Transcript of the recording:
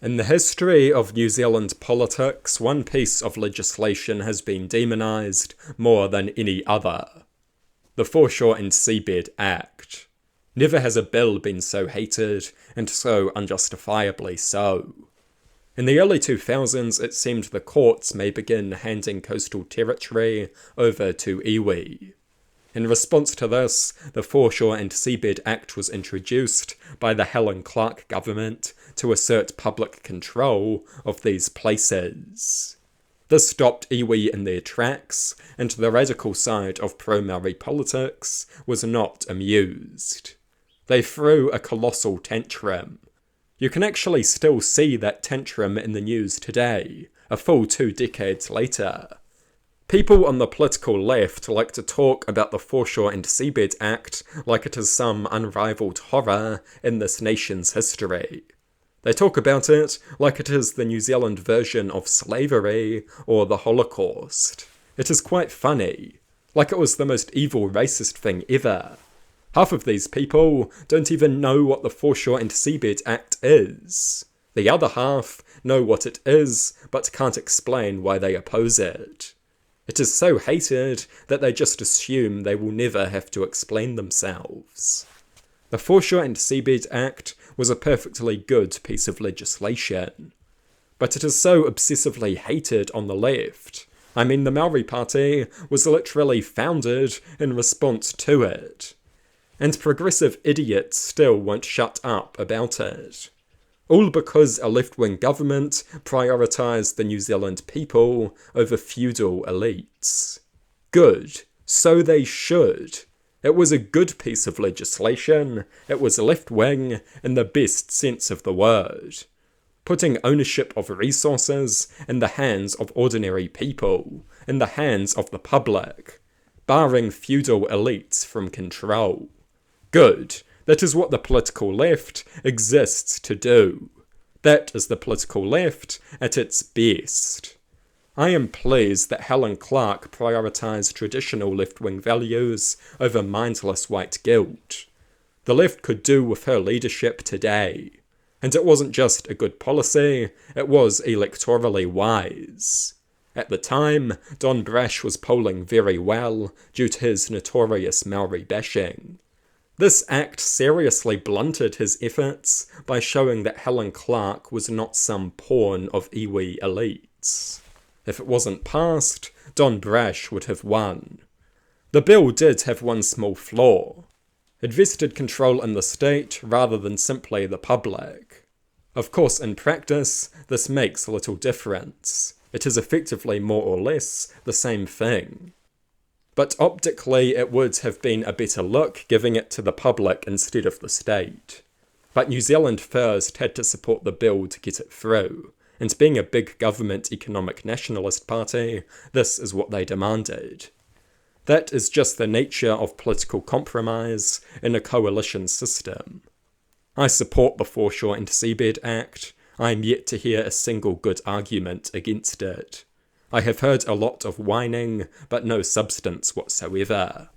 In the history of New Zealand politics, one piece of legislation has been demonised more than any other. The Foreshore and Seabed Act. Never has a bill been so hated, and so unjustifiably so. In the early 2000s, it seemed the courts may begin handing coastal territory over to iwi. In response to this, the Foreshore and Seabed Act was introduced by the Helen Clark government to assert public control of these places. This stopped iwi in their tracks, and the radical side of pro-Maori politics was not amused. They threw a colossal tantrum. You can actually still see that tantrum in the news today, a full 2 decades later. People on the political left like to talk about the Foreshore and Seabed Act like it is some unrivaled horror in this nation's history. They talk about it like it is the New Zealand version of slavery or the Holocaust. It is quite funny, like it was the most evil racist thing ever. Half of these people don't even know what the Foreshore and Seabed Act is. The other half know what it is, but can't explain why they oppose it. It is so hated that they just assume they will never have to explain themselves. The Foreshore and Seabed Act was a perfectly good piece of legislation. But it is so obsessively hated on the left. I mean, the Maori Party was literally founded in response to it. And progressive idiots still won't shut up about it. All because a left-wing government prioritised the New Zealand people over feudal elites. Good. So they should. It was a good piece of legislation. It was left-wing in the best sense of the word. Putting ownership of resources in the hands of ordinary people, in the hands of the public, barring feudal elites from control. Good. That is what the political left exists to do. That is the political left at its best. I am pleased that Helen Clark prioritised traditional left-wing values over mindless white guilt. The left could do with her leadership today. And it wasn't just a good policy, it was electorally wise. At the time, Don Brash was polling very well due to his notorious Maori bashing. This act seriously blunted his efforts by showing that Helen Clark was not some pawn of iwi elites. If it wasn't passed, Don Brash would have won. The bill did have one small flaw. It vested control in the state rather than simply the public. Of course, in practice, this makes little difference. It is effectively more or less the same thing. But optically, it would have been a better look giving it to the public instead of the state. But New Zealand first had to support the bill to get it through, and being a big government economic nationalist party, this is what they demanded. That is just the nature of political compromise in a coalition system. I support the Foreshore and Seabed Act. I am yet to hear a single good argument against it. I have heard a lot of whining, but no substance whatsoever.